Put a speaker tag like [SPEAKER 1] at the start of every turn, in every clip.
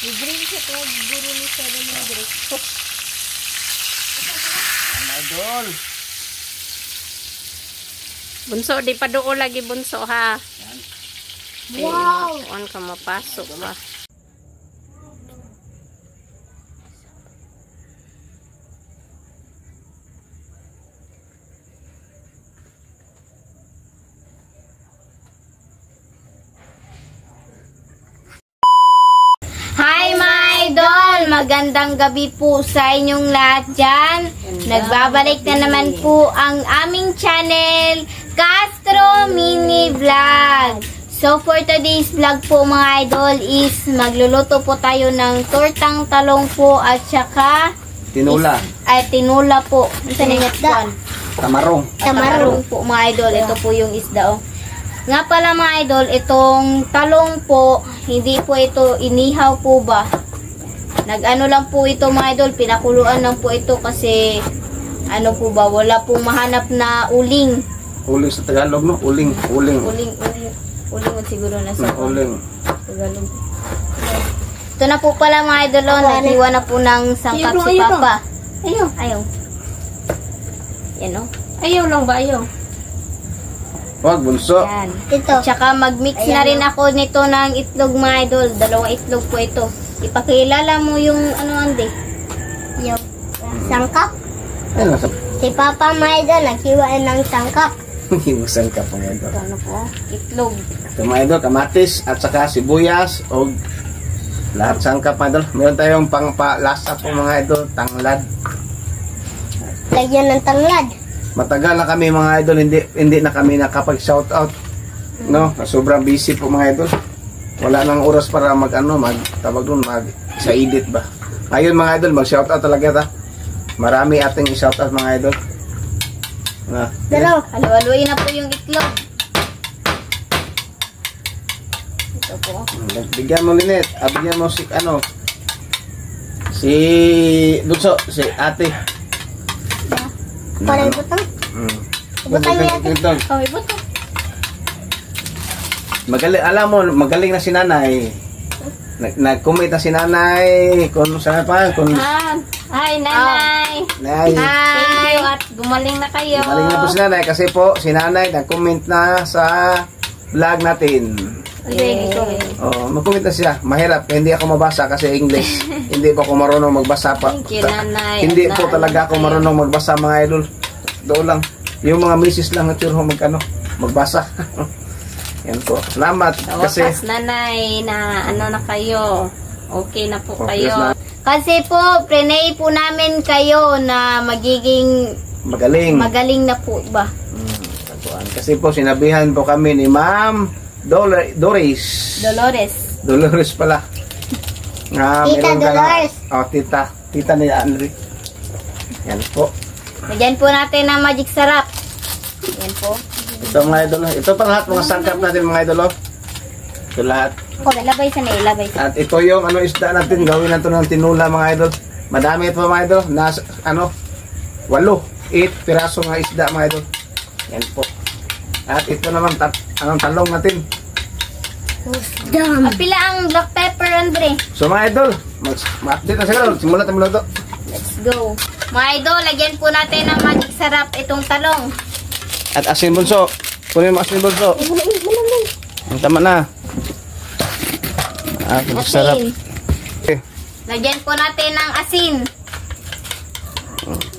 [SPEAKER 1] I-drink siya to. Guro ni sa ng drink.
[SPEAKER 2] Idol.
[SPEAKER 3] Bunso, di pa doon lagi bunso ha.
[SPEAKER 1] Wow!
[SPEAKER 3] Kuan ka mapasok ba?
[SPEAKER 1] Hi mga idol! Magandang gabi po sa inyong lahat dyan. Nagbabalik na naman po ang aming channel, Castro Mini Vlog. So for today's vlog po mga idol is magluluto po tayo ng tortang talong po at saka
[SPEAKER 2] Tinula.
[SPEAKER 1] tinula po. Isa na yan?
[SPEAKER 2] Tamarong.
[SPEAKER 1] Tamarong po mga idol. Ito po yung isda oh. Nga pala mga idol, itong talong po, hindi po ito inihaw po ba? Nag-ano lang po ito mga idol, pinakuluan lang po ito kasi ano po ba, wala pong mahanap na uling.
[SPEAKER 2] Uling sa Tagalog, no? Uling.
[SPEAKER 1] Uling siguro na sa
[SPEAKER 2] Uling.
[SPEAKER 1] Tagalog. Ito na po pala mga idol, naghiwa na po ng sangkap si Papa. Ayaw. Yan o.
[SPEAKER 3] Ayaw lang ba? Ayaw.
[SPEAKER 2] Wag, bunso.
[SPEAKER 1] Yan. Ito. Tsaka mag-mix na rin ako nito ng itlog mga idol. Dalawang itlog po ito. Ipakilala mo yung ano ande? Yung sangkap.
[SPEAKER 2] Ayun, nasa
[SPEAKER 1] Si Papa mga idol, naghiwain ng sangkap.
[SPEAKER 2] himusan ka po mga idol.
[SPEAKER 1] Ano po? Itlog.
[SPEAKER 2] Ito mga idol, kamatis at saka sibuyas o lahat sangkap mga idol. Meron tayong pangpalasa po mga idol, tanglad.
[SPEAKER 1] Lagyan ng tanglad.
[SPEAKER 2] Matagal na kami mga idol, hindi na kami nakapag-shout out. No, sobrang busy po mga idol. Wala nang oras para tawag doon, sa edit ba. Ayun mga idol, mag-shout out talaga ta. Marami ating i-shout out mga idol.
[SPEAKER 1] Pero, halu-haluin na po yung itlog. Ito po.
[SPEAKER 2] Bigyan mo Linet, bigyan mo si Bunso, si ate.
[SPEAKER 1] Para ibutang. Ibutang niya ate. Oh, ibutang.
[SPEAKER 2] Magaling na si nanay. Nag-comment na si nanay kung saan pa, kung
[SPEAKER 3] Hi, nanay.
[SPEAKER 2] nay.
[SPEAKER 3] Thank you at gumaling na kayo.
[SPEAKER 2] Magaling na po si nanay kasi po si nanay nag-comment na sa vlog natin. Mag-comment na siya. Mahirap, hindi ako mabasa kasi English. Hindi po ako marunong magbasa pa.
[SPEAKER 3] Thank you, nanay.
[SPEAKER 2] Hindi po talaga ako marunong magbasa mga idol. Doon lang. Yung mga misis lang na tiro magbasa. Yan po. Salamat. Kasi
[SPEAKER 3] Wakas, nanay, na ano na kayo. Okay na po
[SPEAKER 2] Okay
[SPEAKER 3] kayo.
[SPEAKER 2] na.
[SPEAKER 1] Kasi po, prenay po namin kayo na magiging
[SPEAKER 2] magaling
[SPEAKER 1] na po ba?
[SPEAKER 2] Kasi po sinabihan po kami ni Ma'am Doris. Dolores pala.
[SPEAKER 1] Tita Dolores.
[SPEAKER 2] Tita ni Henry. Yan po.
[SPEAKER 1] Lagyan po natin ng magic sarap. Yan po.
[SPEAKER 2] Ito mga idol. Ito pa lahat mga sangkap natin mga idol. Ito lahat.
[SPEAKER 1] Ilabay sa na.
[SPEAKER 2] At ito yung isda natin. Gawin natin ng tinula mga idol. Madami ito mga idol. 8 piraso ng isda mga idol. Yan po. At ito naman talong natin.
[SPEAKER 1] Pila ang black pepper, Andre?
[SPEAKER 2] So mga idol, ma-update na siguro. Simulat ang luto.
[SPEAKER 1] Let's go. Mga idol, lagyan po natin ng magic sarap itong talong.
[SPEAKER 2] At asin bunso. Kunin mo asin bunso. Tama na. Sarap. Okay.
[SPEAKER 1] Lagyan po natin ng asin.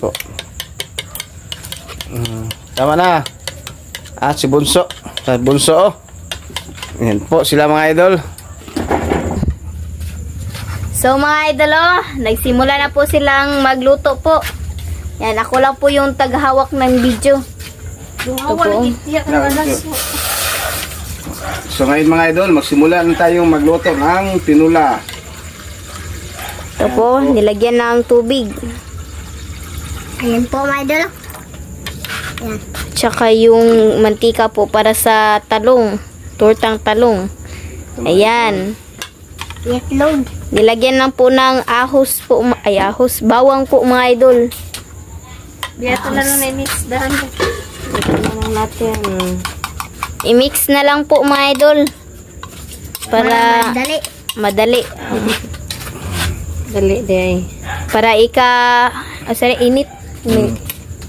[SPEAKER 2] Po. Tama na. At si bunso. Bunso. Yan po sila mga idol.
[SPEAKER 1] So mga idol, nagsimula na po silang magluto po. Yan, ako lang po yung taghawak ng video. Ito po.
[SPEAKER 2] So ngayon mga idol, magsimula na tayong magluto ng tinula.
[SPEAKER 1] Ito po, nilagyan ng tubig. Ayan po mga idol. Ayan. Tsaka yung mantika po para sa talong. Tortang talong. Ayan. Itlog. Nilagyan lang po ng ahos po. Bawang po mga idol.
[SPEAKER 3] Biyato na lang na-mix dahan.
[SPEAKER 1] Ito na lang natin. I-mix na lang po mga idol. Para madali.
[SPEAKER 3] Dali, day.
[SPEAKER 1] Para init.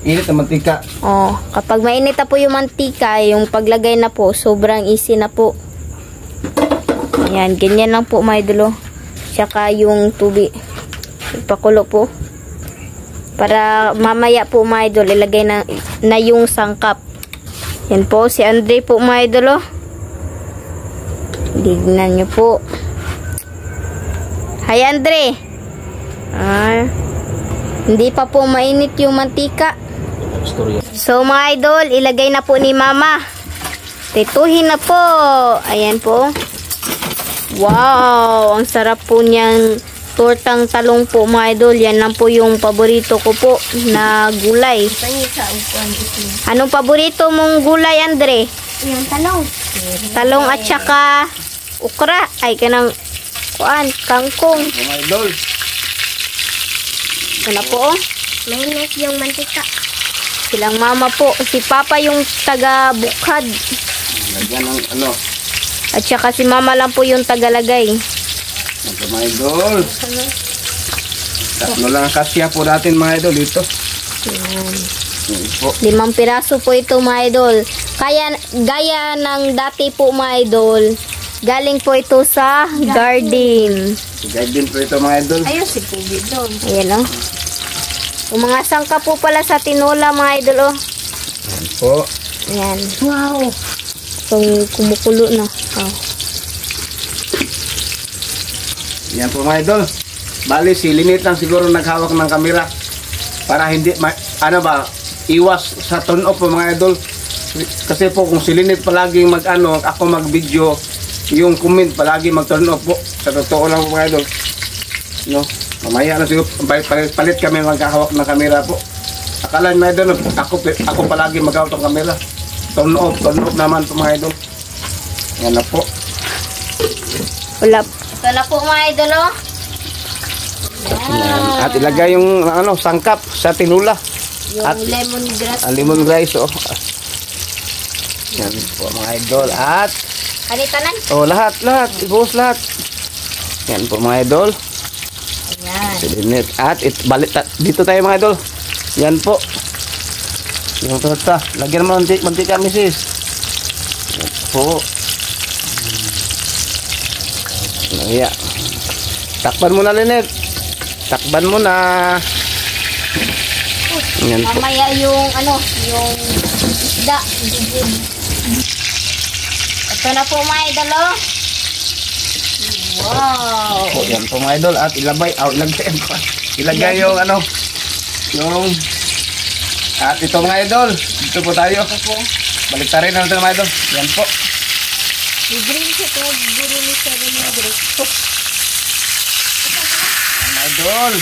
[SPEAKER 2] Init ang mantika.
[SPEAKER 1] Oh, kapag mainit na po yung mantika, yung paglagay na po, sobrang easy na po. Ayan, ganyan lang po mga idol. Tsaka yung tubig. Ipakulo po. Para mamaya po mga idol, ilagay na yung sangkap. Yan po, si Andre po mga idol. Tignan nyo po. Hi Andre. Hindi pa po mainit yung mantika. So mga idol, ilagay na po ni mama. Tituhin na po. Ayan po. Wow, ang sarap po niyang tortang talong po mga idol. Yan lang po yung paborito ko po na gulay. Anong paborito mong gulay, Andre?
[SPEAKER 3] Yung talong.
[SPEAKER 1] Talong at saka ukra. Ay, kanang kangkong.
[SPEAKER 2] Mga idol.
[SPEAKER 1] Ito na po.
[SPEAKER 3] Mainit yung mantika.
[SPEAKER 1] Silang mama po. Si Papa yung taga-bukad.
[SPEAKER 2] Lagyan ng ano.
[SPEAKER 1] At saka si mama lang po yung tagalagay.
[SPEAKER 2] Ito mga idol. Tatlo lang ang kasya po natin mga idol dito. Yan po.
[SPEAKER 1] 5 piraso po ito mga idol. Gaya ng dati po mga idol. Galing po ito sa garden.
[SPEAKER 2] Garden po ito mga idol.
[SPEAKER 3] Ayun, si Pugi doon.
[SPEAKER 1] Ayan o. Yung mga sangka po pala sa tinola mga idol o.
[SPEAKER 2] Yan po.
[SPEAKER 1] Ayan.
[SPEAKER 3] Wow.
[SPEAKER 1] Itong kumukulo na. Oh.
[SPEAKER 2] Yan po mga idol. Bali si Linit lang siguro naghawak ng kamera. Para hindi, iwas sa turn off po mga idol. Kasi po kung si Linit palaging ako mag-video, yung comment palagi mag-turn off po. Sa totoo lang po mga idol. No? Mamaya na siguro, palit kami maghahawak ng kamera po. Akala mga idol, ako palagi maghawak ng kamera. Turn off naman po mga idol. Yan na po.
[SPEAKER 1] Wala.
[SPEAKER 3] Ito na po mga idol, oh.
[SPEAKER 2] Yan. At ilagay yung sangkap sa tinula.
[SPEAKER 3] Yung
[SPEAKER 2] At
[SPEAKER 3] lemongrass.
[SPEAKER 2] lemongrass oh. Yan po mga idol. At
[SPEAKER 3] Kanitanan.
[SPEAKER 2] lahat. Ibuhos lahat. Yan po mga idol.
[SPEAKER 3] Ayan.
[SPEAKER 2] Silinit. At dito tayo mga idol. Yan po. Yung torta. Lagyan mo mantika misis. Yan po. Naya. Takpan mo na Linet. Takpan mo na. Yan po.
[SPEAKER 1] Mamaya yung isda. Ito na po mga idol o. Wow.
[SPEAKER 2] Po, yan po mga idol. At ilagay yung at ito mga idol. Dito po tayo. Balik tayo na ito mga idol. Yan po.
[SPEAKER 1] I-drink ito. Guro ni Seven yung drink.
[SPEAKER 2] Mga idol.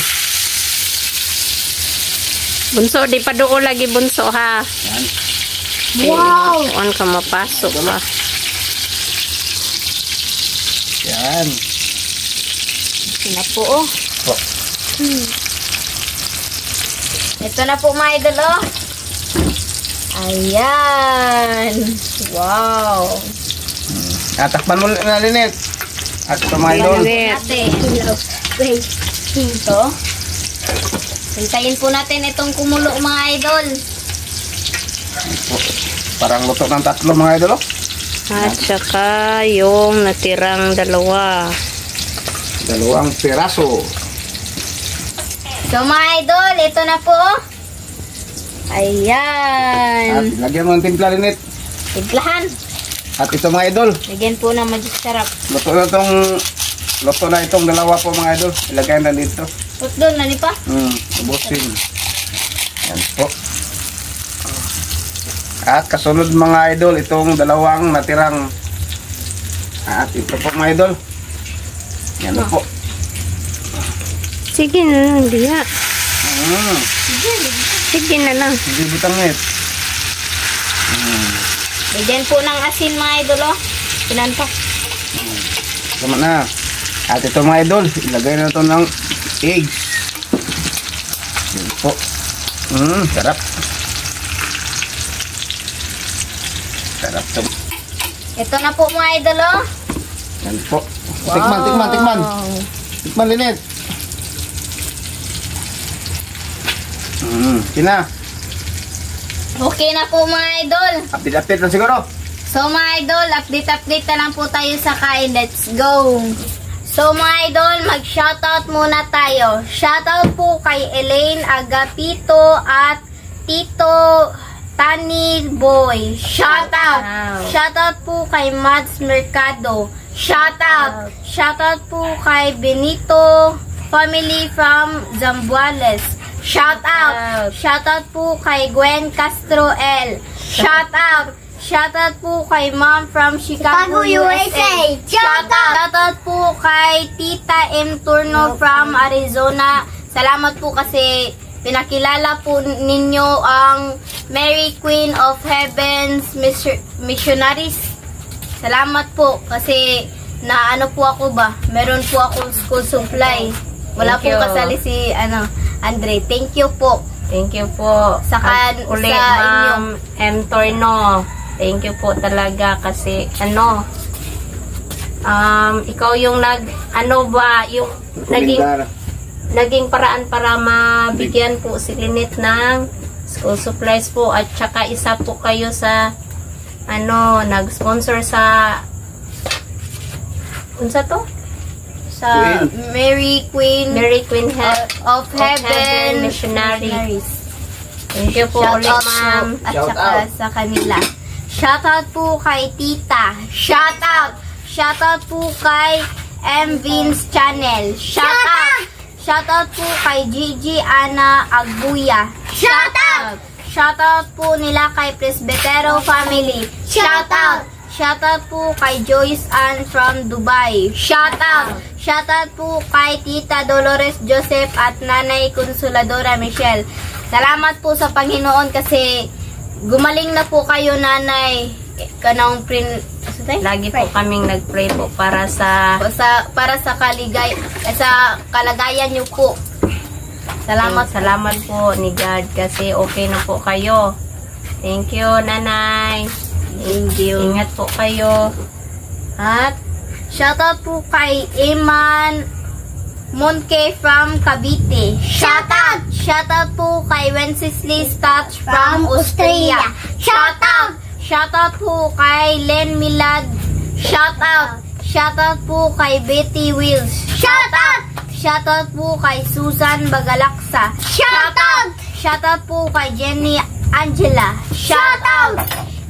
[SPEAKER 3] Bunso, di pa doon lagi bunso ha.
[SPEAKER 2] Yan.
[SPEAKER 1] Wow.
[SPEAKER 3] Kuan ka mapasok ha.
[SPEAKER 2] Yan.
[SPEAKER 1] Ito na po o.
[SPEAKER 2] Po.
[SPEAKER 1] Ito na po mga idol o. Ayan. Wow.
[SPEAKER 2] At takpan mo na Linet. At ito mga idol.
[SPEAKER 1] Natin. Ito. Hintayin po natin itong kumulo mga idol.
[SPEAKER 2] Po. Parang luto ng tatlo mga idol.
[SPEAKER 3] At saka yung natirang dalawa.
[SPEAKER 2] 2 piraso.
[SPEAKER 1] So mga idol, ito na po. Ayan.
[SPEAKER 2] At lagyan mo ng timpla Linet.
[SPEAKER 1] Tiglahan.
[SPEAKER 2] At ito mga idol.
[SPEAKER 1] Lagyan po ng magic sarap.
[SPEAKER 2] Luto na itong dalawa po mga idol. Ilagay na dito.
[SPEAKER 1] Put doon, nani pa?
[SPEAKER 2] Ubusin. Yan po. At kasunod mga idol, itong dalawang natirang. At ito po mga idol. Yan po.
[SPEAKER 3] Sige na lang, diya. Sige na lang.
[SPEAKER 2] Hindi butangit.
[SPEAKER 1] Lagyan po ng asin mga idol o. Pinantok.
[SPEAKER 2] Tama na. At ito mga idol, ilagay na ito ng eggs. Yan po. Sarap. Sarap to.
[SPEAKER 1] Ito na po mga idol o.
[SPEAKER 2] Yan po. Tikman. Tikman Linet. Sina,
[SPEAKER 1] Okay na po mga idol.
[SPEAKER 2] update lang siguro.
[SPEAKER 1] So mga idol, update na lang po tayo sa kain. Let's go! So mga idol, mag-shoutout muna tayo. Shoutout po kay Elaine Agapito at Tito Tani Boy. Shoutout!
[SPEAKER 3] Wow.
[SPEAKER 1] Shoutout po kay Mads Mercado. Shoutout! Shoutout po kay Benito Family from Zambuales. Shoutout! Shoutout po kay Gwen Castro L. Shoutout! Shoutout po kay Mom from Chicago, USA. Shoutout po kay Tita M. Turno from Arizona. Salamat po kasi pinakilala po ninyo ang Mary Queen of Heaven's Missionaries. Salamat po kasi na ano po ako ba? Meron po akong school supply. Wala
[SPEAKER 3] Thank you.
[SPEAKER 1] po kasali si Andre. Thank you po.
[SPEAKER 3] Thank you po.
[SPEAKER 1] At
[SPEAKER 3] Uli,
[SPEAKER 1] sa
[SPEAKER 3] Ma'am M. Torno. Thank you po talaga kasi ikaw yung yung naging paraan para mabigyan po si Lynette ng school supplies po at saka isa po kayo sa nag-sponsor sa unsa to?
[SPEAKER 1] Sa Mary Queen of Heaven
[SPEAKER 3] Missionaries. Thank you po
[SPEAKER 1] Shout
[SPEAKER 3] ulit,
[SPEAKER 1] out
[SPEAKER 3] ma'am.
[SPEAKER 1] po. At
[SPEAKER 2] Shout
[SPEAKER 1] saka
[SPEAKER 2] out.
[SPEAKER 1] sa kanila. Shoutout po kay Tita. Shoutout! Shoutout po kay M. Vince Channel. Shoutout! Shoutout po kay Gigi Ana Agbuya. Shoutout! Shoutout po nila kay Presbitero Family. Shoutout! Shoutout po kay Joyce Ann from Dubai. Shoutout! Shoutout po kay Tita Dolores Joseph at Nanay Consoladora Michelle. Salamat po sa Panginoon kasi gumaling na po kayo, Nanay.
[SPEAKER 3] Lagi po kaming nag-pray po para sa
[SPEAKER 1] kalagayan niyo po.
[SPEAKER 3] Salamat po ni God kasi okay na po kayo. Thank you, Nanay.
[SPEAKER 1] Thank you.
[SPEAKER 3] Ingat po kayo.
[SPEAKER 1] At shoutout po kay Eman Monke from Cavite. Shoutout! Shoutout po kay Wenceslas Touch from Austria. Shoutout! Shoutout po kay Len Milad. Shoutout! Shoutout po kay Betty Wills. Shoutout! Shoutout po kay Susan Bagalaksa. Shoutout! Shoutout po kay Jenny Angela. Shoutout!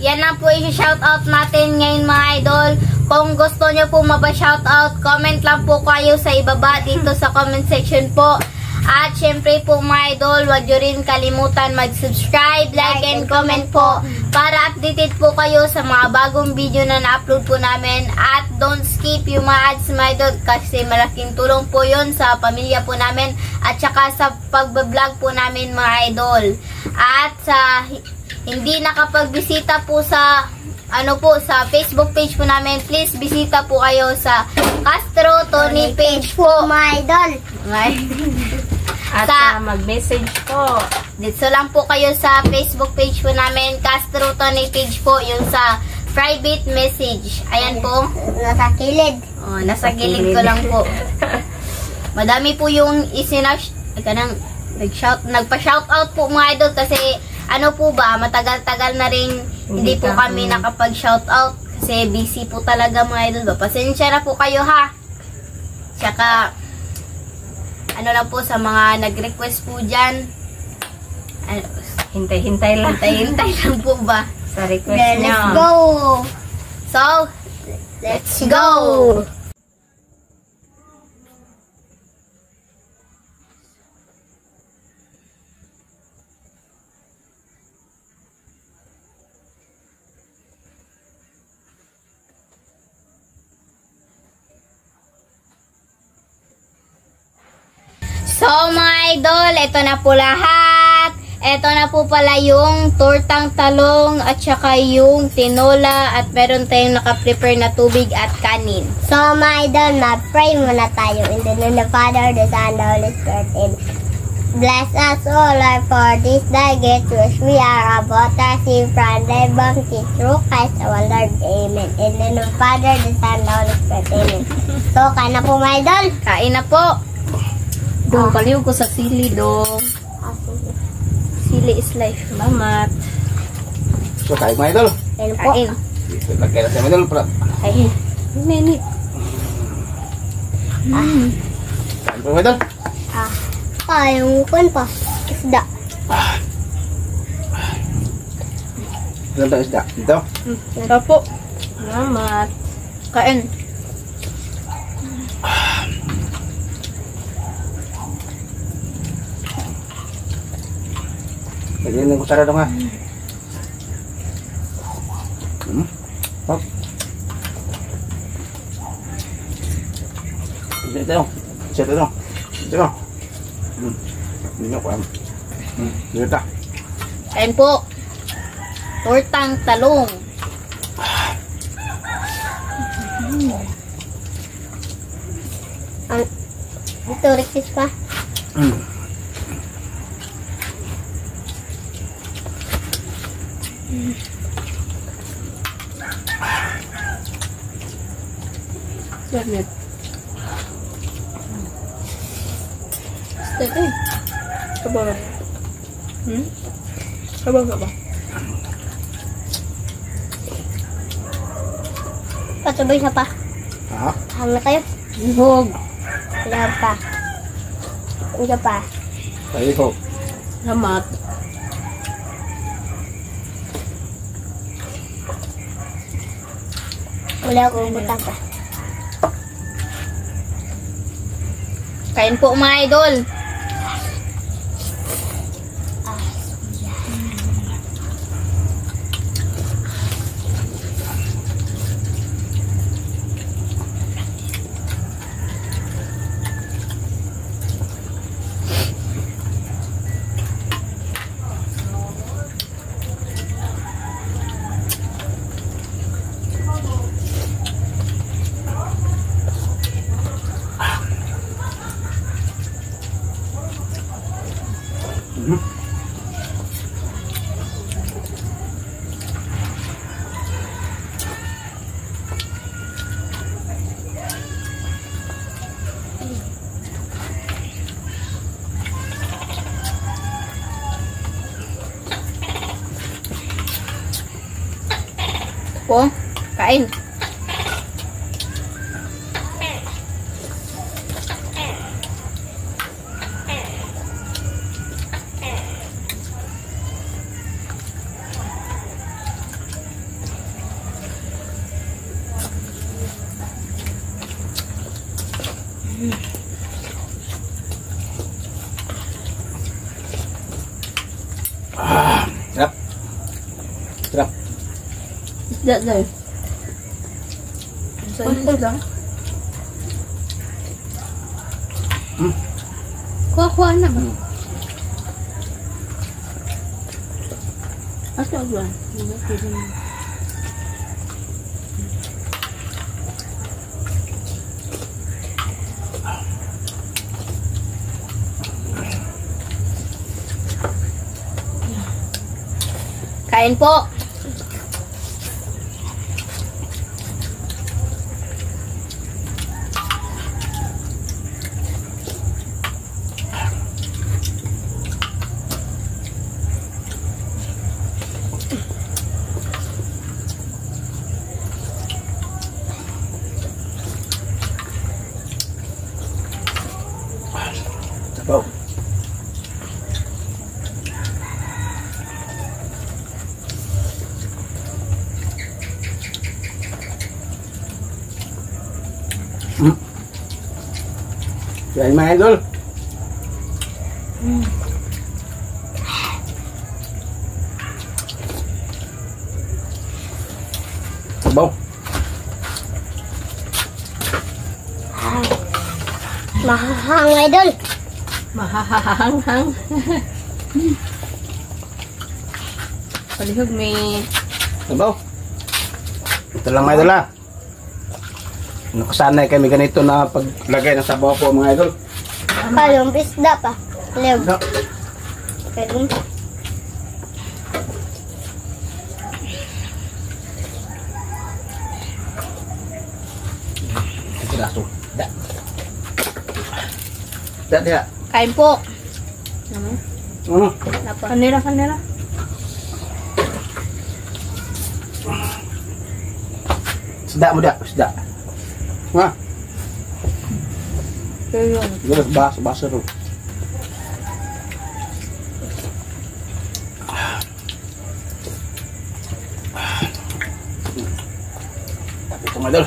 [SPEAKER 1] Yan na po yung shoutout natin ngayon mga idol. Kung gusto nyo po maba-shoutout, comment lang po kayo sa ibaba dito sa comment section po. At syempre po mga idol, huwag nyo rin kalimutan mag-subscribe, like, and comment po para updated po kayo sa mga bagong video na na-upload po namin. At don't skip yung mga ads mga idol kasi malaking tulong po yon sa pamilya po namin at saka sa pagbablog po namin mga idol. At sa hindi nakapagbisita po sa sa Facebook page po namin, please bisita po kayo sa Castro Tony page po mga idol.
[SPEAKER 3] At mag-message po.
[SPEAKER 1] Dito lang po kayo sa Facebook page po namin, Castro Tony page po, yung sa private message. Ayan po. Nasa kilid. Oh, nasa gilid ko lang po. Madami po yung nagpa-shoutout po mga idol kasi matagal-tagal na rin hindi po kami nakapag-shoutout kasi busy po talaga mga idol. Pasensya na po kayo ha. Tsaka lang po sa mga nag-request po dyan.
[SPEAKER 3] Hintay-hintay lang.
[SPEAKER 1] Hintay lang po ba?
[SPEAKER 3] Sa request nyo.
[SPEAKER 1] Let's go! So, let's go! So mga idol, ito na po lahat. Ito na po pala yung tortang talong at saka yung tinola at meron tayong naka-prepare na tubig at kanin. So mga idol, na-pray muna tayo in the name of the Father, the Son, the Holy Spirit. Amen. Bless us, O Lord, for this day gift which we are about to receive from thy bounty through Christ our Lord. Amen. In the name of the Father, the Son, the Holy Spirit. Amen. So, kain na po mga idol. Kain na po.
[SPEAKER 3] Dong, kaliw ko sa sili, dong.
[SPEAKER 1] Sili is life.
[SPEAKER 3] Salamat.
[SPEAKER 2] So, tayo mga idol.
[SPEAKER 1] Kain po. Kain.
[SPEAKER 2] Dito, lagay na tayo mga idol.
[SPEAKER 1] Kain.
[SPEAKER 3] Nini.
[SPEAKER 2] Tayo po mga idol.
[SPEAKER 1] Yung kun pa. Isda.
[SPEAKER 2] Ilan tayo isda? Dito.
[SPEAKER 1] Ito po.
[SPEAKER 3] Salamat.
[SPEAKER 1] Kain.
[SPEAKER 2] Lagyan ng kutsara dong ha. Hop. Dito dong. Dito dong. Dito dong. Dito ko. Dito ta.
[SPEAKER 1] Kain po. Tortang talong. Ito, rektis pa.
[SPEAKER 3] Salamat.
[SPEAKER 1] Ito.
[SPEAKER 3] Sabaw na. Sabaw ka ba?
[SPEAKER 1] Pasabay na pa.
[SPEAKER 2] Ha?
[SPEAKER 1] Hanga tayo.
[SPEAKER 3] Hug.
[SPEAKER 1] Wala pa. Wala pa.
[SPEAKER 2] Tayo po.
[SPEAKER 3] Salamat.
[SPEAKER 1] Wala akong butang pa. Kain po mga idol. Po, kain.
[SPEAKER 2] Sarap. Sarap.
[SPEAKER 3] Isda daw. Sa isda. Kuha na ba? Asa ba?
[SPEAKER 1] Kain po.
[SPEAKER 2] Sabaw. Yan mga idol. Sabaw.
[SPEAKER 1] Mahahang idol.
[SPEAKER 3] Mahahanghang. Palihog may
[SPEAKER 2] Sabaw. Ito lang mga idol ha. Nakasanay kami ganito na paglagay ng sabaw po mga idol.
[SPEAKER 1] Kalong isda pa. Lew.
[SPEAKER 2] No.
[SPEAKER 1] Kalong.
[SPEAKER 2] Piraso. Da. Da dia.
[SPEAKER 1] Kain po.
[SPEAKER 3] Kanira, kanira.
[SPEAKER 2] Sedap muda, sedap. Wah. Jelas bahasa tuh. Itu madal.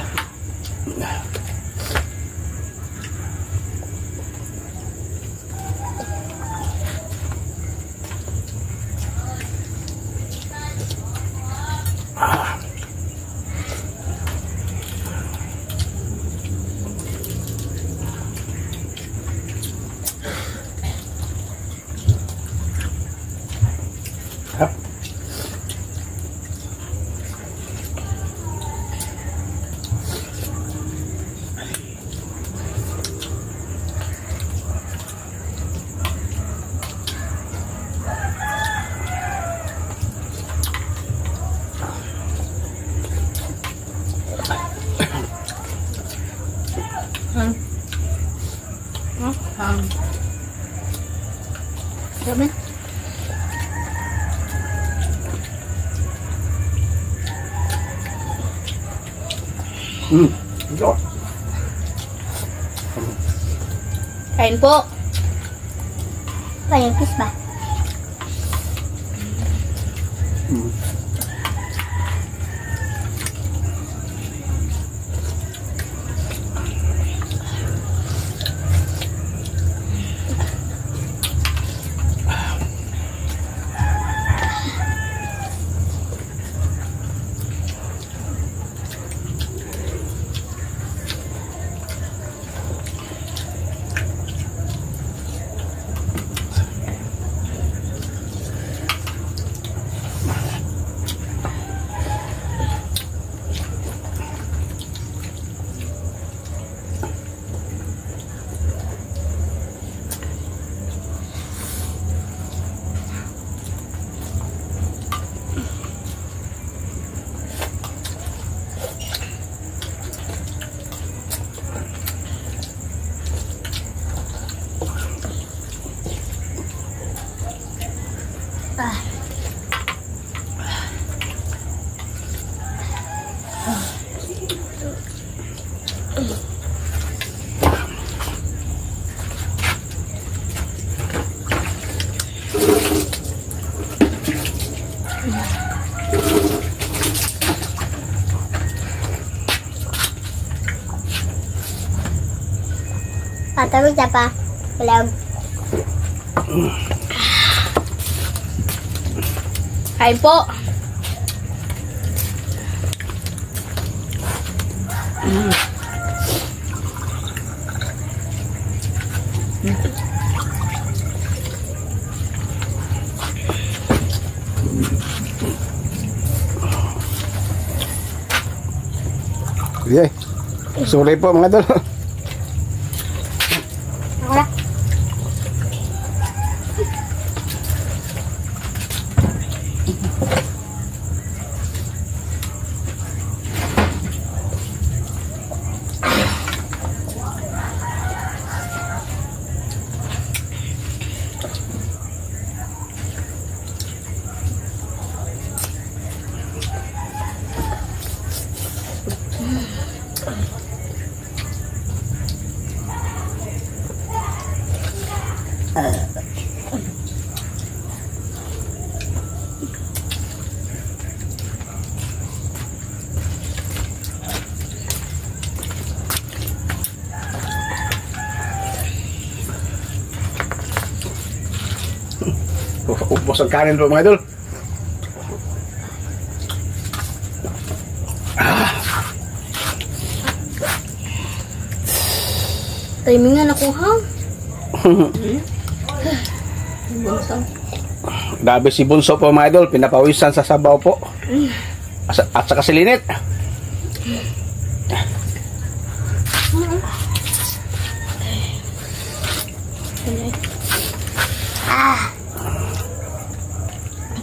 [SPEAKER 1] Grabe.
[SPEAKER 2] Ito.
[SPEAKER 1] Kain po. Kaya kiss ba? Patawid na pa. Walang. Kain po.
[SPEAKER 2] Okay. Sorry po mga idol. Ubos ang kanin po mga idol.
[SPEAKER 1] Timingan ako ha.
[SPEAKER 2] Grabe si Bunso po mga idol, pinapawisan sa sabaw po. At saka silinit.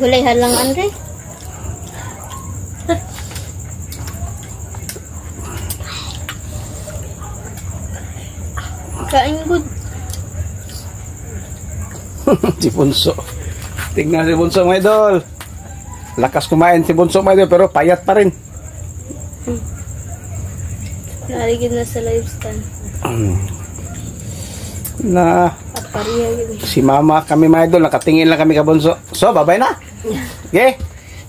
[SPEAKER 1] Gulayhan lang, Andre. Kain good.
[SPEAKER 2] Si Bunso. Tignan si Bunso mga idol. Lakas kumain si Bunso mga idol pero payat pa rin.
[SPEAKER 1] Naligid na sa live stand.
[SPEAKER 2] Na si mama kami mga idol, nakatingin lang kami ka Bunso. So, bye-bye na. Okay?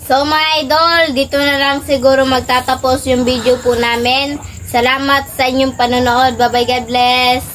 [SPEAKER 1] So mga idol, dito na lang siguro magtatapos yung video po namin. Salamat sa inyong panonood. Bye-bye, God bless.